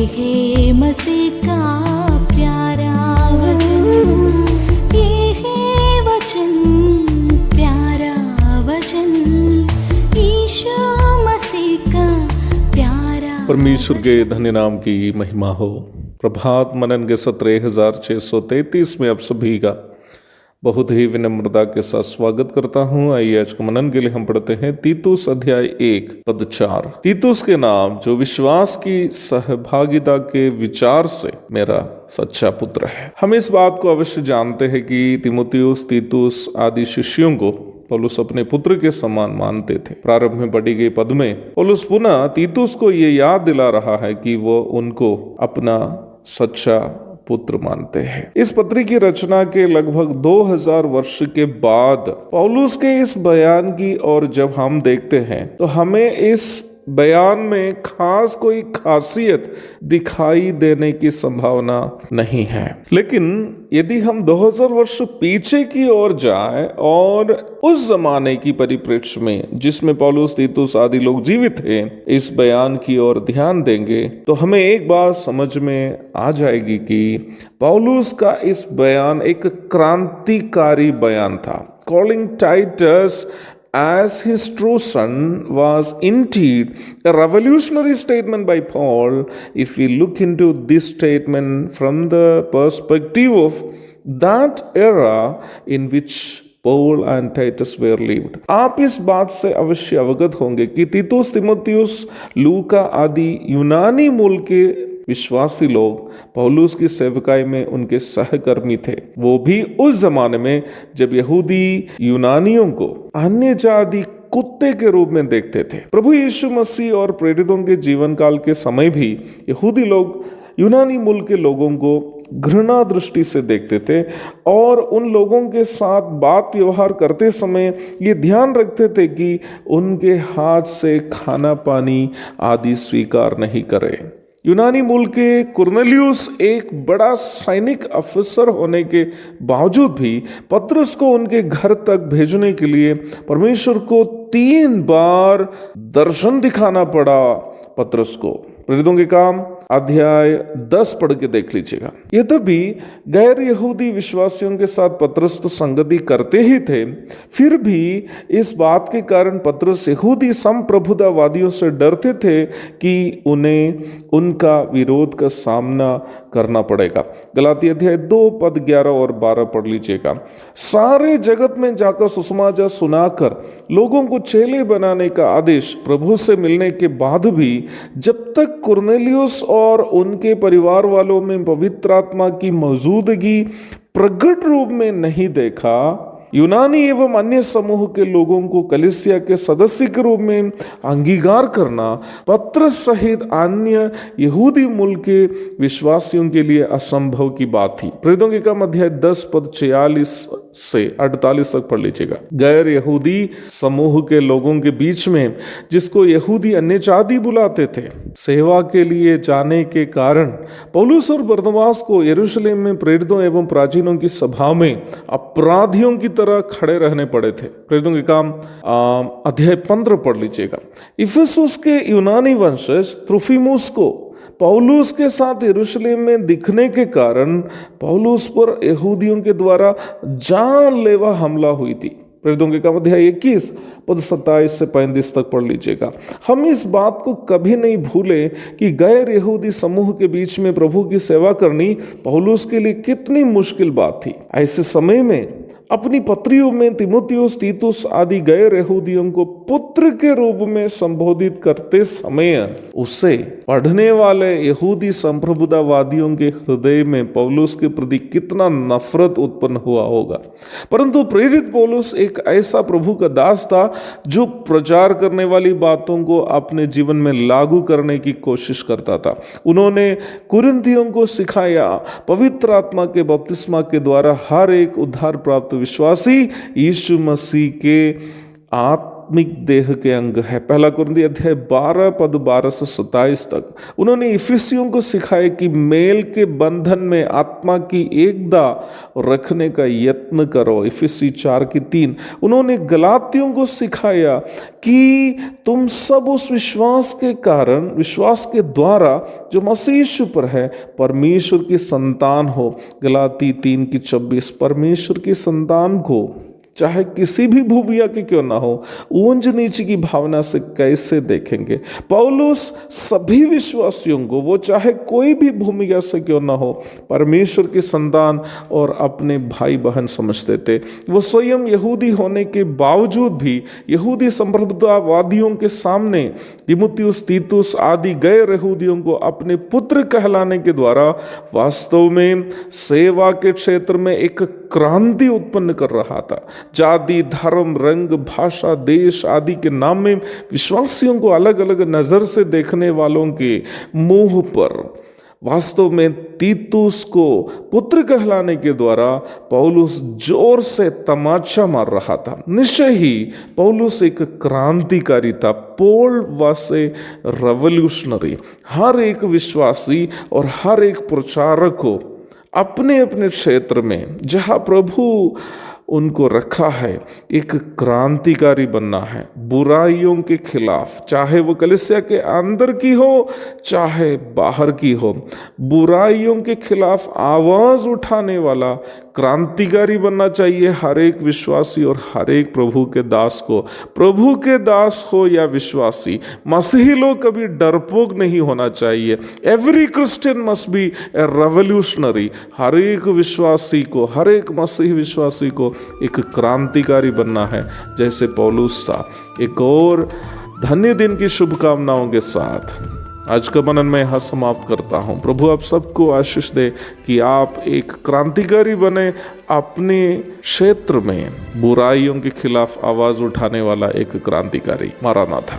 है मसीह का प्यारा वचन, ये है वचन, प्यारा वचन, यीशु मसीह का प्यारा। परमेश्वर के धन्य नाम की महिमा हो। प्रभात मनन के सत्र 1633 में आप सभी का बहुत ही विनम्रता के साथ स्वागत करता हूं। आइए आज के मनन के लिए हम पढ़ते हैं तीतुस अध्याय 1 पद 4। तीतुस के नाम जो विश्वास की सहभागिता के विचार से मेरा सच्चा पुत्र है। हम इस बात को अवश्य जानते हैं कि तीमुथियुस, तीतुस आदि शिष्यों को पौलुस अपने पुत्र के समान मानते थे। प्रारंभ में पढ़ी गई पद में पौलुस पुनः तीतुस को ये याद दिला रहा है कि वो उनको अपना सच्चा पुत्र मानते हैं। इस पत्री की रचना के लगभग 2000 वर्ष के बाद पौलुस के इस बयान की ओर जब हम देखते हैं तो हमें इस बयान में खास कोई खासियत दिखाई देने की संभावना नहीं है। लेकिन यदि हम 2000 वर्ष पीछे की ओर जाएं और उस जमाने की परिप्रेक्ष्य में जिसमें पौलुस, तीतुस आदि लोग जीवित थे, इस बयान की ओर ध्यान देंगे तो हमें एक बात समझ में आ जाएगी कि पौलुस का इस बयान एक क्रांतिकारी बयान था। Calling Titus as his true son was indeed a revolutionary statement by Paul if we look into this statement from the perspective of that era in which Paul and Titus were lived। आप इस बात से अवश्य अवगत होंगे कि तीतुस, तीमुथियुस, लूका आदि यूनानी मूल के विश्वासी लोग पौलुस की सेवकाई में उनके सहकर्मी थे। वो भी उस जमाने में जब यहूदी यूनानियों को अन्य जाति कुत्ते के रूप में देखते थे। प्रभु यीशु मसीह और प्रेरितों के जीवन काल के समय भी यहूदी लोग यूनानी मूल के लोगों को घृणा दृष्टि से देखते थे और उन लोगों के साथ बात व्यवहार करते समय ये ध्यान रखते थे कि उनके हाथ से खाना पानी आदि स्वीकार नहीं करें। यूनानी मूल के कुरनेलियुस एक बड़ा सैनिक अफसर होने के बावजूद भी पतरस को उनके घर तक भेजने के लिए परमेश्वर को 3 बार दर्शन दिखाना पड़ा पतरस को। प्रेरितों के काम अध्याय 10 पढ़ के देख लीजिएगा। यद्यपि गैर यहूदी विश्वासियों के साथ पतरस तो संगति करते ही थे, फिर भी इस बात के कारण पतरस यहूदी संप्रभुतावादियों से डरते थे कि उन्हें उनका विरोध का सामना करना पड़ेगा। गलाती अध्याय 2 पद 11 और 12 पढ़ लीजिएगा। सारे जगत में जाकर सुसमाचार सुनाकर लोगों को चेले बनाने का आदेश प्रभु से मिलने के बाद भी जब तक कुरनेलियुस और उनके परिवार वालों में पवित्र आत्मा की मौजूदगी प्रकट रूप में नहीं देखा, यूनानी एवं अन्य समूह के लोगों को कलीसिया के सदस्य के रूप में अंगीकार करना पतरस सहित अन्य यहूदी मूल के विश्वासियों के लिए असंभव की बात थी। प्रेरितों के काम अध्याय 10 पद 46 से 48 तक पढ़ लीजिएगा। गैर यहूदी समूह के लोगों के बीच में जिसको यहूदी अन्य जाति बुलाते थे, सेवा के लिए जाने के कारण पौलुस और बरनबास को यरूशलेम में प्रेरितों एवं प्राचीनों की सभा में अपराधियों की तरह खड़े रहने पड़े थे। प्रेरितों के काम अध्याय 15 पढ़ लीजिएगा। इफिसुस के यूनानी वंशज त्रुफिमुस को पौलुस के साथ यरूशलेम में दिखने के कारण पौलुस पर यहूदियों के द्वारा जानलेवा हमला हुई थी। प्रेरितों के काम अध्याय 21 पद 27 से 35 तक पढ़ लीजिएगा। हम इस बात को कभी नहीं भूले कि गैर यहूदी समूह के बीच में प्रभु की सेवा करनी पौलुस के लिए कितनी मुश्किल बात थी। ऐसे समय में अपनी पत्रियों में तीमुथियुस, तीतुस आदि गैर यहूदियों को पुत्र के रूप में संबोधित करते समय उसे पढ़ने वाले यहूदी संप्रभुतावादियों के हृदय में पौलुस के प्रति कितना नफरत उत्पन्न हुआ होगा। परंतु प्रेरित पौलुस एक ऐसा प्रभु का दास था जो प्रचार करने वाली बातों को अपने जीवन में लागू करने की कोशिश करता था। उन्होंने कुरिन्थियों को सिखाया, पवित्र आत्मा के बपतिस्मा के द्वारा हर एक उद्धार प्राप्त विश्वासी यीशु मसीह के आत्मिक देह के अंग है। पहला कुरिन्ती अध्याय 12 पद 12 से 27 तक उन्होंने इफिसियों को सिखाया कि मेल के बंधन में आत्मा की एकता रखने का यत्न करो। इफिसी 4:3 उन्होंने गलातियों को सिखाया कि तुम सब उस विश्वास के कारण, विश्वास के द्वारा जो मसीह यीशु पर है, परमेश्वर की संतान हो। गलाती 3:26 परमेश्वर की संतान को चाहे किसी भी भूमिया की क्यों ना हो, ऊंच नीच की भावना से कैसे देखेंगे। पौलुस सभी विश्वासियों को, वो चाहे कोई भी भूमिका से क्यों ना हो, परमेश्वर की संतान और अपने भाई बहन समझते थे। वो स्वयं यहूदी होने के बावजूद भी यहूदी संप्रदायवादियों के सामने तीमुथियुस, तीतुस आदि गैर यहूदियों को अपने पुत्र कहलाने के द्वारा वास्तव में सेवा के क्षेत्र में एक क्रांति उत्पन्न कर रहा था। जाति, धर्म, रंग, भाषा, देश आदि के नाम में विश्वासियों को अलग अलग नजर से देखने वालों के मुंह पर वास्तव में तीतुस को पुत्र कहलाने के द्वारा पौलुस जोर से तमाचा मार रहा था। निश्चय ही पौलुस एक क्रांतिकारी था। पोल वाज ए रेवोल्यूशनरी। हर एक विश्वासी और हर एक प्रचारक को अपने अपने क्षेत्र में जहाँ प्रभु उनको रखा है एक क्रांतिकारी बनना है। बुराइयों के खिलाफ, चाहे वो कलीसिया के अंदर की हो चाहे बाहर की हो, बुराइयों के खिलाफ आवाज उठाने वाला क्रांतिकारी बनना चाहिए हर एक विश्वासी और हर एक प्रभु के दास को। प्रभु के दास हो या विश्वासी, मसीही लोग कभी डरपोक नहीं होना चाहिए। Every Christian must be a revolutionary. हर एक विश्वासी को, हर एक मसीही विश्वासी को एक क्रांतिकारी बनना है जैसे पौलुस था। एक और धन्य दिन की शुभकामनाओं के साथ आज का मनन मैं यहाँ समाप्त करता हूँ। प्रभु आप सबको आशीष दे कि आप एक क्रांतिकारी बने, अपने क्षेत्र में बुराइयों के खिलाफ आवाज उठाने वाला एक क्रांतिकारी। मारानाथा।